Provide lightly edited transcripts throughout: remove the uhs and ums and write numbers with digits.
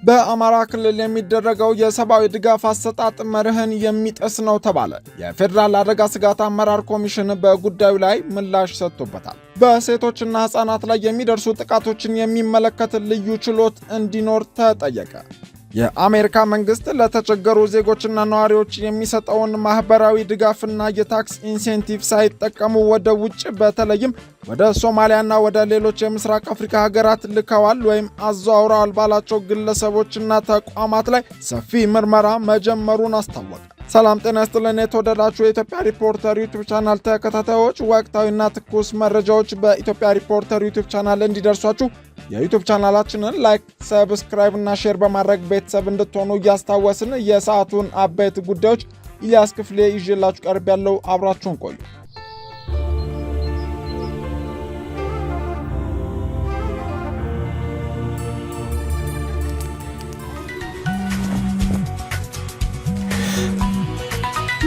በአማራ ክልል የሚደረገው የሰብአዊ ድጋፍ አሰጣጥ መርህን የሚጥስ ነው ተባለ። የፌዴራል አደጋ ስጋት አመራር ኮሚሽን በጉዳዩ ላይ ምላሽ ሰጥቶበታል። በሴቶችና ሕፃናት ላይ የሚደርሱ ጥቃቶችን የሚመለከት ልዩ ችሎት እንዲኖር ተጠየቀ። የአሜሪካ መንግስት ለተቸገሩ ዜጎችና ነዋሪዎች የሚሰጠውን ማህበራዊ ድጋፍና የታክስ ኢንሴንቲቭ ሳይጠቀሙ ወደ ውጭ በተለይም ወደ ሶማሊያና ወደ ሌሎች የምስራቅ አፍሪካ ሀገራት ልከዋል ወይም አዘዋውረዋል ባላቸው ግለሰቦችና ተቋማት ላይ ሰፊ ምርመራ መጀመሩን አስታወቀ። ሰላም ጤና ይስጥልን። የተወደዳችሁ የኢትዮጵያ ሪፖርተር ዩቲዩብ ቻናል ተከታታዮች ወቅታዊና ትኩስ መረጃዎች በኢትዮጵያ ሪፖርተር ዩቲዩብ ቻናል እንዲደርሷችሁ የዩቲዩብ ቻናላችንን ላይክ፣ ሰብስክራይብ እና ሼር በማድረግ ቤተሰብ እንድትሆኑ እያስታወስን የሰዓቱን አበይት ጉዳዮች ኢሊያስ ክፍሌ ይዤላችሁ ቀርብ ያለው አብራችሁን ቆዩ።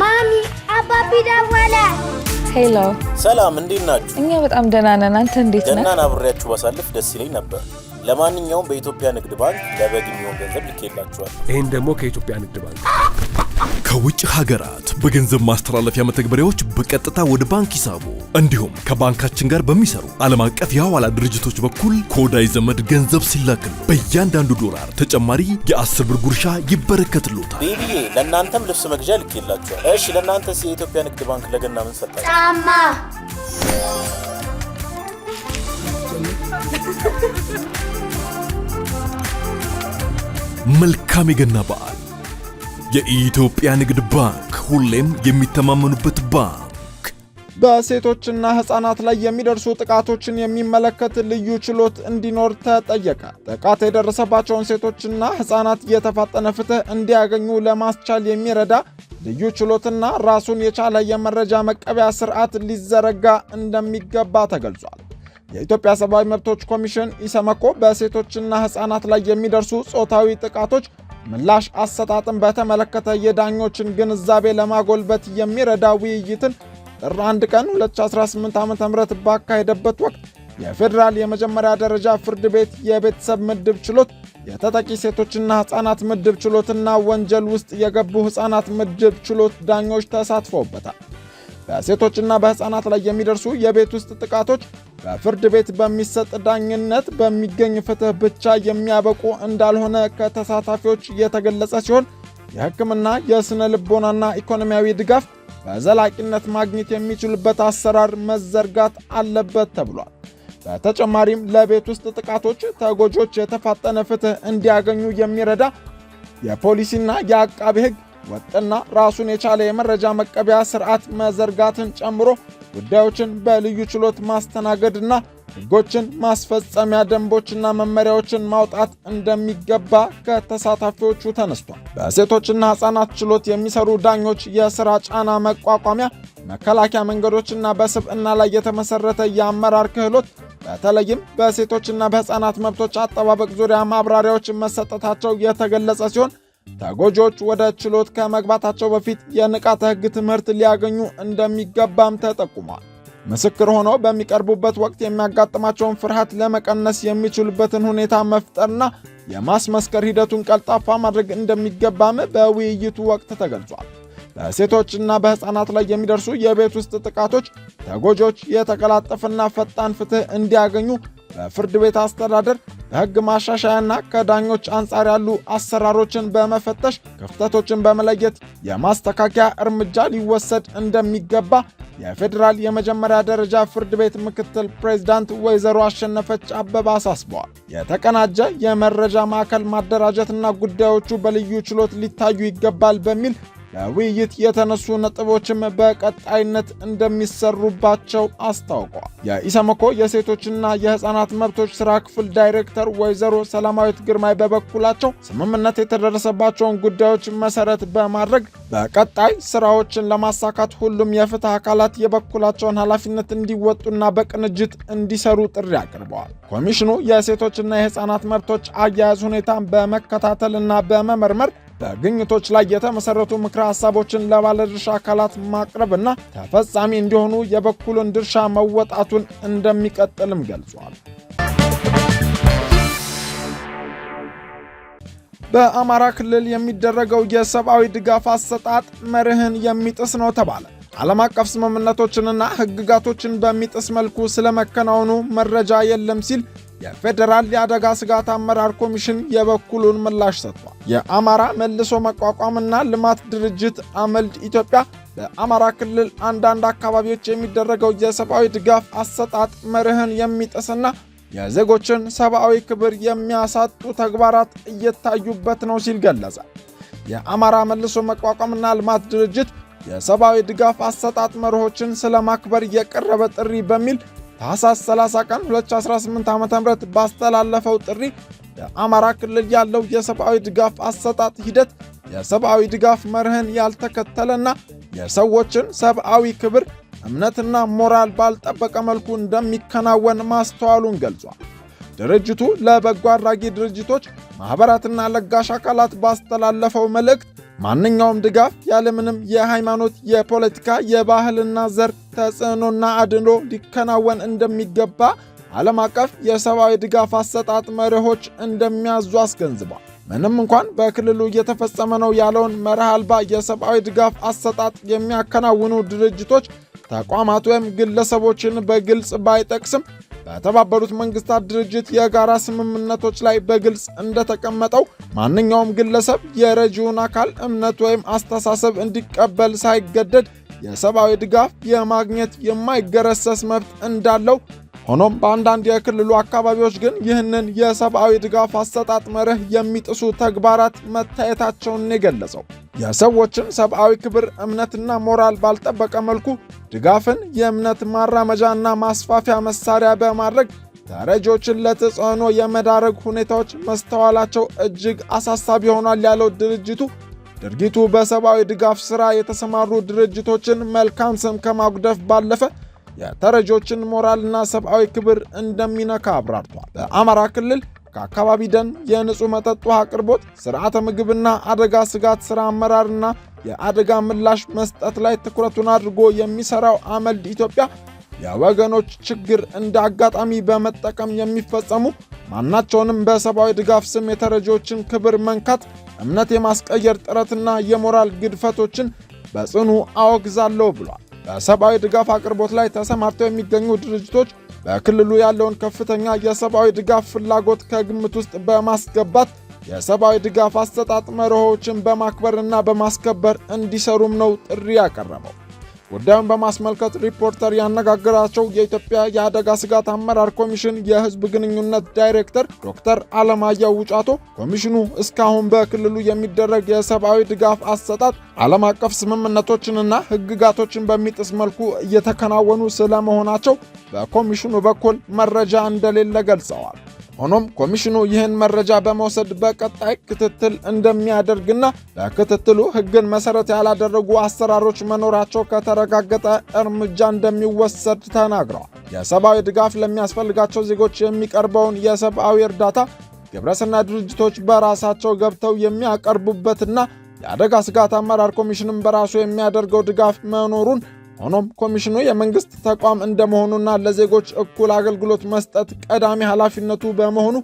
ማሚ አባቢ ደወለ። ሄሎ ሰላም፣ እንዴት ናችሁ? እኛ በጣም ደህና ነን። አንተ እንዴት ነህ? ገናን አብሬያችሁ ባሳልፍ ደስ ይለኝ ነበር። ለማንኛውም በኢትዮጵያ ንግድ ባንክ ለበግ የሚሆን ገንዘብ ልኬላችኋል። ይሄን ደግሞ ከኢትዮጵያ ንግድ ባንክ። ከውጭ ሀገራት በገንዘብ ማስተላለፊያ መተግበሪያዎች በቀጥታ ወደ ባንክ ሂሳቡ እንዲሁም ከባንካችን ጋር በሚሰሩ ዓለም አቀፍ የሐዋላ ድርጅቶች በኩል ከወዳጅ ዘመድ ገንዘብ ሲላክል በእያንዳንዱ ዶላር ተጨማሪ የ10 ብር ጉርሻ ይበረከትልዎታል። ቤቢዬ ለእናንተም ልብስ መግዣ ልኬላችኋል። እሺ ለእናንተስ የኢትዮጵያ ንግድ ባንክ ለገና ምን ሰጣችሁ? ጫማ። መልካም የገና በዓል። የኢትዮጵያ ንግድ ባንክ ሁሌም የሚተማመኑበት ባንክ። በሴቶችና ሕፃናት ላይ የሚደርሱ ጥቃቶችን የሚመለከት ልዩ ችሎት እንዲኖር ተጠየቀ። ጥቃት የደረሰባቸውን ሴቶችና ሕፃናት የተፋጠነ ፍትህ እንዲያገኙ ለማስቻል የሚረዳ ልዩ ችሎትና ራሱን የቻለ የመረጃ መቀበያ ስርዓት ሊዘረጋ እንደሚገባ ተገልጿል። የኢትዮጵያ ሰብአዊ መብቶች ኮሚሽን ኢሰመኮ በሴቶችና ሕፃናት ላይ የሚደርሱ ጾታዊ ጥቃቶች ምላሽ አሰጣጥን በተመለከተ የዳኞችን ግንዛቤ ለማጎልበት የሚረዳ ውይይትን ጥር 1 ቀን 2018 ዓ.ም ባካሄደበት ወቅት የፌዴራል የመጀመሪያ ደረጃ ፍርድ ቤት የቤተሰብ ምድብ ችሎት፣ የተጠቂ ሴቶችና ሕፃናት ምድብ ችሎትና ወንጀል ውስጥ የገቡ ሕፃናት ምድብ ችሎት ዳኞች ተሳትፈውበታል። በሴቶችና በሕፃናት ላይ የሚደርሱ የቤት ውስጥ ጥቃቶች በፍርድ ቤት በሚሰጥ ዳኝነት በሚገኝ ፍትህ ብቻ የሚያበቁ እንዳልሆነ ከተሳታፊዎች የተገለጸ ሲሆን የሕክምና የስነ ልቦናና ኢኮኖሚያዊ ድጋፍ በዘላቂነት ማግኘት የሚችሉበት አሰራር መዘርጋት አለበት ተብሏል። በተጨማሪም ለቤት ውስጥ ጥቃቶች ተጎጆች የተፋጠነ ፍትህ እንዲያገኙ የሚረዳ የፖሊሲና የአቃቤ ሕግ ወጥና ራሱን የቻለ የመረጃ መቀበያ ስርዓት መዘርጋትን ጨምሮ ጉዳዮችን በልዩ ችሎት ማስተናገድና ሕጎችን ማስፈጸሚያ ደንቦችና መመሪያዎችን ማውጣት እንደሚገባ ከተሳታፊዎቹ ተነስቷል። በሴቶችና ሕፃናት ችሎት የሚሰሩ ዳኞች የሥራ ጫና መቋቋሚያ መከላከያ መንገዶችና በስብዕና ላይ የተመሠረተ የአመራር ክህሎት በተለይም በሴቶችና በሕፃናት መብቶች አጠባበቅ ዙሪያ ማብራሪያዎች መሰጠታቸው የተገለጸ ሲሆን ተጎጆች ወደ ችሎት ከመግባታቸው በፊት የንቃተ ሕግ ትምህርት ሊያገኙ እንደሚገባም ተጠቁሟል። ምስክር ሆነው በሚቀርቡበት ወቅት የሚያጋጥማቸውን ፍርሃት ለመቀነስ የሚችሉበትን ሁኔታ መፍጠርና የማስመስከር ሂደቱን ቀልጣፋ ማድረግ እንደሚገባም በውይይቱ ወቅት ተገልጿል። በሴቶችና በሕፃናት ላይ የሚደርሱ የቤት ውስጥ ጥቃቶች ተጎጆች የተቀላጠፈና ፈጣን ፍትህ እንዲያገኙ በፍርድ ቤት አስተዳደር በሕግ ማሻሻያና ከዳኞች አንጻር ያሉ አሰራሮችን በመፈተሽ ክፍተቶችን በመለየት የማስተካከያ እርምጃ ሊወሰድ እንደሚገባ የፌዴራል የመጀመሪያ ደረጃ ፍርድ ቤት ምክትል ፕሬዝዳንት ወይዘሮ አሸነፈች አበባ አሳስበዋል። የተቀናጀ የመረጃ ማዕከል ማደራጀትና ጉዳዮቹ በልዩ ችሎት ሊታዩ ይገባል በሚል ለውይይት የተነሱ ነጥቦችም በቀጣይነት እንደሚሰሩባቸው አስታውቀዋል። የኢሰመኮ የሴቶችና የሕፃናት መብቶች ሥራ ክፍል ዳይሬክተር ወይዘሮ ሰላማዊት ግርማይ በበኩላቸው ስምምነት የተደረሰባቸውን ጉዳዮች መሰረት በማድረግ በቀጣይ ስራዎችን ለማሳካት ሁሉም የፍትህ አካላት የበኩላቸውን ኃላፊነት እንዲወጡና በቅንጅት እንዲሰሩ ጥሪ አቅርበዋል። ኮሚሽኑ የሴቶችና የሕፃናት መብቶች አያያዝ ሁኔታን በመከታተልና በመመርመር በግኝቶች ላይ የተመሰረቱ ምክረ ሐሳቦችን ለባለድርሻ አካላት ማቅረብና ተፈጻሚ እንዲሆኑ የበኩሉን ድርሻ መወጣቱን እንደሚቀጥልም ገልጿል። በአማራ ክልል የሚደረገው የሰብአዊ ድጋፍ አሰጣጥ መርህን የሚጥስ ነው ተባለ። ዓለም አቀፍ ስምምነቶችንና ሕግጋቶችን በሚጥስ መልኩ ስለመከናወኑ መረጃ የለም ሲል የፌዴራል የአደጋ ስጋት አመራር ኮሚሽን የበኩሉን ምላሽ ሰጥቷል። የአማራ መልሶ መቋቋምና ልማት ድርጅት አመልድ ኢትዮጵያ በአማራ ክልል አንዳንድ አካባቢዎች የሚደረገው የሰብአዊ ድጋፍ አሰጣጥ መርህን የሚጥስና የዜጎችን ሰብአዊ ክብር የሚያሳጡ ተግባራት እየታዩበት ነው ሲል ገለጸ። የአማራ መልሶ መቋቋምና ልማት ድርጅት የሰብአዊ ድጋፍ አሰጣጥ መርሆችን ስለማክበር የቀረበ ጥሪ በሚል ታኅሳስ 30 ቀን 2018 ዓ.ም ባስተላለፈው ጥሪ በአማራ ክልል ያለው የሰብአዊ ድጋፍ አሰጣጥ ሂደት የሰብአዊ ድጋፍ መርህን ያልተከተለና የሰዎችን ሰብአዊ ክብር እምነትና ሞራል ባልጠበቀ መልኩ እንደሚከናወን ማስተዋሉን ገልጿል። ድርጅቱ ለበጎ አድራጊ ድርጅቶች፣ ማኅበራትና ለጋሽ አካላት ባስተላለፈው መልእክት ማንኛውም ድጋፍ ያለምንም የሃይማኖት፣ የፖለቲካ፣ የባህልና ዘር ተጽዕኖና አድሎ ሊከናወን እንደሚገባ ዓለም አቀፍ የሰብአዊ ድጋፍ አሰጣጥ መርሆች እንደሚያዙ አስገንዝቧል። ምንም እንኳን በክልሉ እየተፈጸመ ነው ያለውን መርህ አልባ የሰብአዊ ድጋፍ አሰጣጥ የሚያከናውኑ ድርጅቶች፣ ተቋማት ወይም ግለሰቦችን በግልጽ ባይጠቅስም በተባበሩት መንግስታት ድርጅት የጋራ ስምምነቶች ላይ በግልጽ እንደተቀመጠው ማንኛውም ግለሰብ የረጂውን አካል እምነት ወይም አስተሳሰብ እንዲቀበል ሳይገደድ የሰብአዊ ድጋፍ የማግኘት የማይገረሰስ መብት እንዳለው፣ ሆኖም በአንዳንድ የክልሉ አካባቢዎች ግን ይህንን የሰብአዊ ድጋፍ አሰጣጥ መርህ የሚጥሱ ተግባራት መታየታቸውን የገለጸው የሰዎችን ሰብአዊ ክብር እምነትና ሞራል ባልጠበቀ መልኩ ድጋፍን የእምነት ማራመጃና ማስፋፊያ መሳሪያ በማድረግ ተረጂዎችን ለተጽዕኖ የመዳረግ ሁኔታዎች መስተዋላቸው እጅግ አሳሳቢ ሆኗል ያለው ድርጅቱ ድርጊቱ በሰብአዊ ድጋፍ ሥራ የተሰማሩ ድርጅቶችን መልካም ስም ከማጉደፍ ባለፈ የተረጂዎችን ሞራልና ሰብአዊ ክብር እንደሚነካ አብራርቷል። በአማራ ክልል ከአካባቢ ደን፣ የንጹህ መጠጥ ውሃ አቅርቦት፣ ስርዓተ ምግብና አደጋ ስጋት ሥራ አመራርና የአደጋ ምላሽ መስጠት ላይ ትኩረቱን አድርጎ የሚሰራው አመልድ ኢትዮጵያ የወገኖች ችግር እንደ አጋጣሚ በመጠቀም የሚፈጸሙ ማናቸውንም በሰብአዊ ድጋፍ ስም የተረጂዎችን ክብር መንካት፣ እምነት የማስቀየር ጥረትና የሞራል ግድፈቶችን በጽኑ አወግዛለሁ ብሏል። በሰብአዊ ድጋፍ አቅርቦት ላይ ተሰማርተው የሚገኙ ድርጅቶች በክልሉ ያለውን ከፍተኛ የሰብአዊ ድጋፍ ፍላጎት ከግምት ውስጥ በማስገባት የሰብአዊ ድጋፍ አሰጣጥ መርሆችን በማክበርና በማስከበር እንዲሰሩም ነው ጥሪ ያቀረበው። ጉዳዩን በማስመልከት ሪፖርተር ያነጋገራቸው የኢትዮጵያ የአደጋ ስጋት አመራር ኮሚሽን የሕዝብ ግንኙነት ዳይሬክተር ዶክተር አለማየሁ ውጫቶ ኮሚሽኑ እስካሁን በክልሉ የሚደረግ የሰብአዊ ድጋፍ አሰጣጥ ዓለም አቀፍ ስምምነቶችንና ሕግጋቶችን በሚጥስ መልኩ እየተከናወኑ ስለመሆናቸው በኮሚሽኑ በኩል መረጃ እንደሌለ ገልጸዋል። ሆኖም ኮሚሽኑ ይህን መረጃ በመውሰድ በቀጣይ ክትትል እንደሚያደርግና በክትትሉ ሕግን መሰረት ያላደረጉ አሰራሮች መኖራቸው ከተረጋገጠ እርምጃ እንደሚወሰድ ተናግረዋል። የሰብአዊ ድጋፍ ለሚያስፈልጋቸው ዜጎች የሚቀርበውን የሰብአዊ እርዳታ ግብረሰናይ ድርጅቶች በራሳቸው ገብተው የሚያቀርቡበትና የአደጋ ስጋት አመራር ኮሚሽንም በራሱ የሚያደርገው ድጋፍ መኖሩን፣ ሆኖም ኮሚሽኑ የመንግስት ተቋም እንደመሆኑና ለዜጎች እኩል አገልግሎት መስጠት ቀዳሚ ኃላፊነቱ በመሆኑ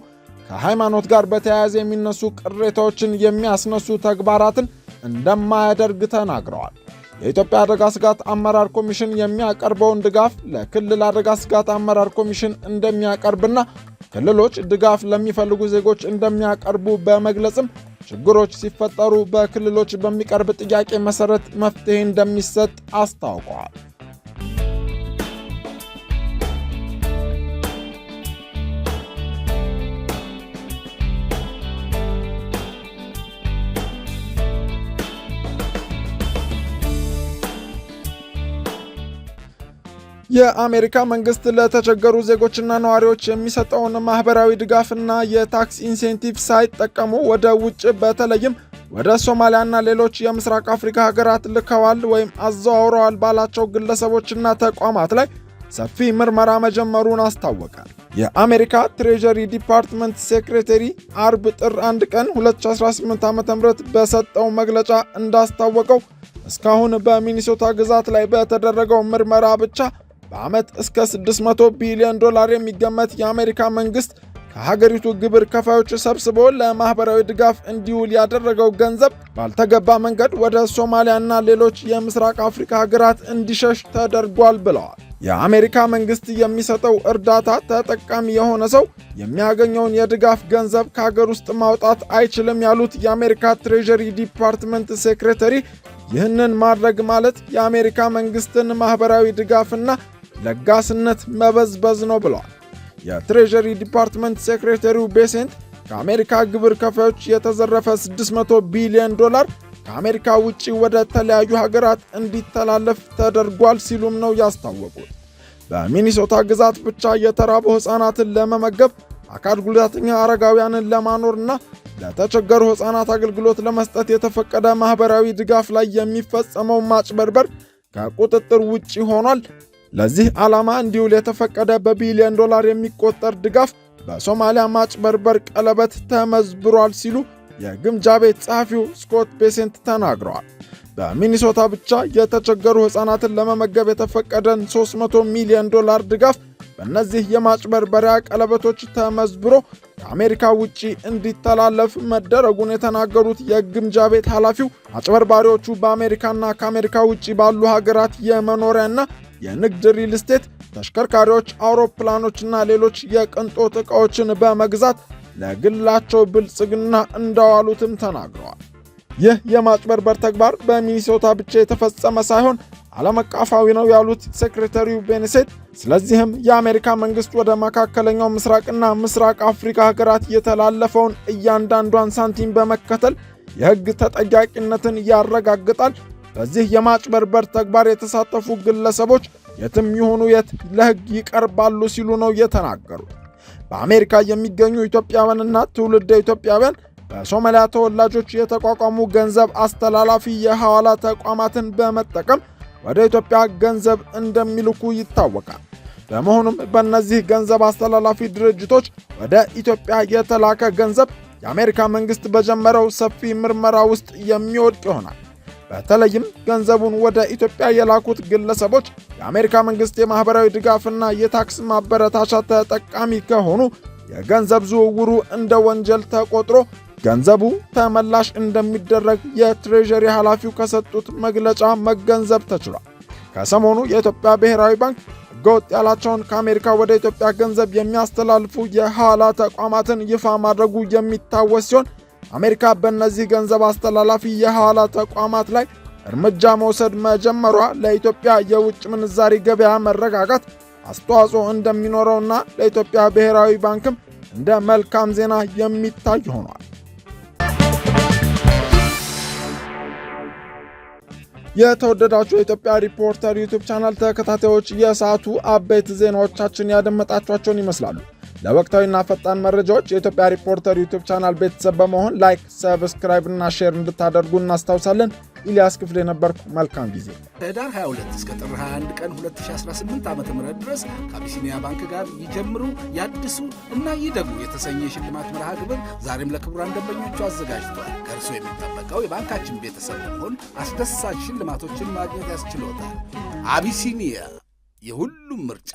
ከሃይማኖት ጋር በተያያዘ የሚነሱ ቅሬታዎችን የሚያስነሱ ተግባራትን እንደማያደርግ ተናግረዋል። የኢትዮጵያ አደጋ ስጋት አመራር ኮሚሽን የሚያቀርበውን ድጋፍ ለክልል አደጋ ስጋት አመራር ኮሚሽን እንደሚያቀርብና ክልሎች ድጋፍ ለሚፈልጉ ዜጎች እንደሚያቀርቡ በመግለጽም ችግሮች ሲፈጠሩ በክልሎች በሚቀርብ ጥያቄ መሰረት መፍትሄ እንደሚሰጥ አስታውቀዋል። የአሜሪካ መንግስት ለተቸገሩ ዜጎችና ነዋሪዎች የሚሰጠውን ማህበራዊ ድጋፍና የታክስ ኢንሴንቲቭ ሳይጠቀሙ ወደ ውጭ በተለይም ወደ ሶማሊያና ሌሎች የምስራቅ አፍሪካ ሀገራት ልከዋል ወይም አዘዋውረዋል ባላቸው ግለሰቦችና ተቋማት ላይ ሰፊ ምርመራ መጀመሩን አስታወቀ። የአሜሪካ ትሬጀሪ ዲፓርትመንት ሴክሬታሪ አርብ ጥር 1 ቀን 2018 ዓ.ም በሰጠው መግለጫ እንዳስታወቀው እስካሁን በሚኒሶታ ግዛት ላይ በተደረገው ምርመራ ብቻ በዓመት እስከ $600 ቢሊዮን የሚገመት የአሜሪካ መንግስት ከሀገሪቱ ግብር ከፋዮች ሰብስቦ ለማህበራዊ ድጋፍ እንዲውል ያደረገው ገንዘብ ባልተገባ መንገድ ወደ ሶማሊያና ሌሎች የምስራቅ አፍሪካ ሀገራት እንዲሸሽ ተደርጓል ብለዋል። የአሜሪካ መንግስት የሚሰጠው እርዳታ ተጠቃሚ የሆነ ሰው የሚያገኘውን የድጋፍ ገንዘብ ከሀገር ውስጥ ማውጣት አይችልም ያሉት የአሜሪካ ትሬዠሪ ዲፓርትመንት ሴክሬታሪ ይህንን ማድረግ ማለት የአሜሪካ መንግስትን ማህበራዊ ድጋፍና ለጋስነት መበዝበዝ ነው ብለዋል። የትሬዠሪ ዲፓርትመንት ሴክሬታሪው ቤሴንት ከአሜሪካ ግብር ከፋዮች የተዘረፈ $600 ቢሊዮን ከአሜሪካ ውጪ ወደ ተለያዩ ሀገራት እንዲተላለፍ ተደርጓል ሲሉም ነው ያስታወቁት። በሚኒሶታ ግዛት ብቻ የተራቡ ሕፃናትን ለመመገብ፣ አካል ጉዳተኛ አረጋውያንን ለማኖርና ለተቸገሩ ሕፃናት አገልግሎት ለመስጠት የተፈቀደ ማህበራዊ ድጋፍ ላይ የሚፈጸመው ማጭበርበር ከቁጥጥር ውጪ ሆኗል። ለዚህ ዓላማ እንዲውል የተፈቀደ በቢሊዮን $1 የሚቆጠር ድጋፍ በሶማሊያ ማጭበርበር ቀለበት ተመዝብሯል ሲሉ የግምጃ ቤት ጸሐፊው ስኮት ቤሴንት ተናግረዋል። በሚኒሶታ ብቻ የተቸገሩ ሕፃናትን ለመመገብ የተፈቀደን $300 ሚሊዮን ድጋፍ በእነዚህ የማጭበርበሪያ ቀለበቶች ተመዝብሮ ከአሜሪካ ውጪ እንዲተላለፍ መደረጉን የተናገሩት የግምጃ ቤት ኃላፊው አጭበርባሪዎቹ በአሜሪካና ከአሜሪካ ውጪ ባሉ ሀገራት የመኖሪያና የንግድ ሪል ስቴት፣ ተሽከርካሪዎች፣ አውሮፕላኖችና ሌሎች የቅንጦት ዕቃዎችን በመግዛት ለግላቸው ብልጽግና እንዳዋሉትም ተናግረዋል። ይህ የማጭበርበር ተግባር በሚኒሶታ ብቻ የተፈጸመ ሳይሆን ዓለም አቀፋዊ ነው ያሉት ሴክሬታሪው ቤኔሴት፣ ስለዚህም የአሜሪካ መንግስት ወደ መካከለኛው ምስራቅና ምስራቅ አፍሪካ ሀገራት የተላለፈውን እያንዳንዷን ሳንቲም በመከተል የሕግ ተጠያቂነትን ያረጋግጣል። በዚህ የማጭበርበር ተግባር የተሳተፉ ግለሰቦች የትም ይሁኑ የት ለሕግ ይቀርባሉ ሲሉ ነው የተናገሩት። በአሜሪካ የሚገኙ ኢትዮጵያውያንና ትውልደ ኢትዮጵያውያን በሶማሊያ ተወላጆች የተቋቋሙ ገንዘብ አስተላላፊ የሐዋላ ተቋማትን በመጠቀም ወደ ኢትዮጵያ ገንዘብ እንደሚልኩ ይታወቃል። በመሆኑም በእነዚህ ገንዘብ አስተላላፊ ድርጅቶች ወደ ኢትዮጵያ የተላከ ገንዘብ የአሜሪካ መንግስት በጀመረው ሰፊ ምርመራ ውስጥ የሚወድቅ ይሆናል። በተለይም ገንዘቡን ወደ ኢትዮጵያ የላኩት ግለሰቦች የአሜሪካ መንግስት የማህበራዊ ድጋፍና የታክስ ማበረታቻ ተጠቃሚ ከሆኑ የገንዘብ ዝውውሩ እንደ ወንጀል ተቆጥሮ ገንዘቡ ተመላሽ እንደሚደረግ የትሬዠሪ ኃላፊው ከሰጡት መግለጫ መገንዘብ ተችሏል። ከሰሞኑ የኢትዮጵያ ብሔራዊ ባንክ ሕገወጥ ያላቸውን ከአሜሪካ ወደ ኢትዮጵያ ገንዘብ የሚያስተላልፉ የሐዋላ ተቋማትን ይፋ ማድረጉ የሚታወስ ሲሆን አሜሪካ በእነዚህ ገንዘብ አስተላላፊ የሐዋላ ተቋማት ላይ እርምጃ መውሰድ መጀመሯ ለኢትዮጵያ የውጭ ምንዛሪ ገበያ መረጋጋት አስተዋጽኦ እንደሚኖረውና ለኢትዮጵያ ብሔራዊ ባንክም እንደ መልካም ዜና የሚታይ ሆኗል። የተወደዳችሁ የኢትዮጵያ ሪፖርተር ዩቲዩብ ቻናል ተከታታዮች የሰዓቱ አበይት ዜናዎቻችን ያደመጣችኋቸውን ይመስላሉ። ለወቅታዊና ፈጣን መረጃዎች የኢትዮጵያ ሪፖርተር ዩቲዩብ ቻናል ቤተሰብ በመሆን ላይክ፣ ሰብስክራይብ እና ሼር እንድታደርጉ እናስታውሳለን። ኢሊያስ ክፍሌ ነበርኩ። መልካም ጊዜ። ከህዳር 22 እስከ ጥር 21 ቀን 2018 ዓ.ም ድረስ ከአቢሲኒያ ባንክ ጋር ይጀምሩ፣ ያድሱ እና ይደጉ የተሰኘ የሽልማት መርሃ ግብር ዛሬም ለክቡራን ደንበኞቹ አዘጋጅቷል። ከእርሶ የሚጠበቀው የባንካችን ቤተሰብ በመሆን አስደሳች ሽልማቶችን ማግኘት ያስችሎታል። አቢሲኒያ የሁሉም ምርጫ።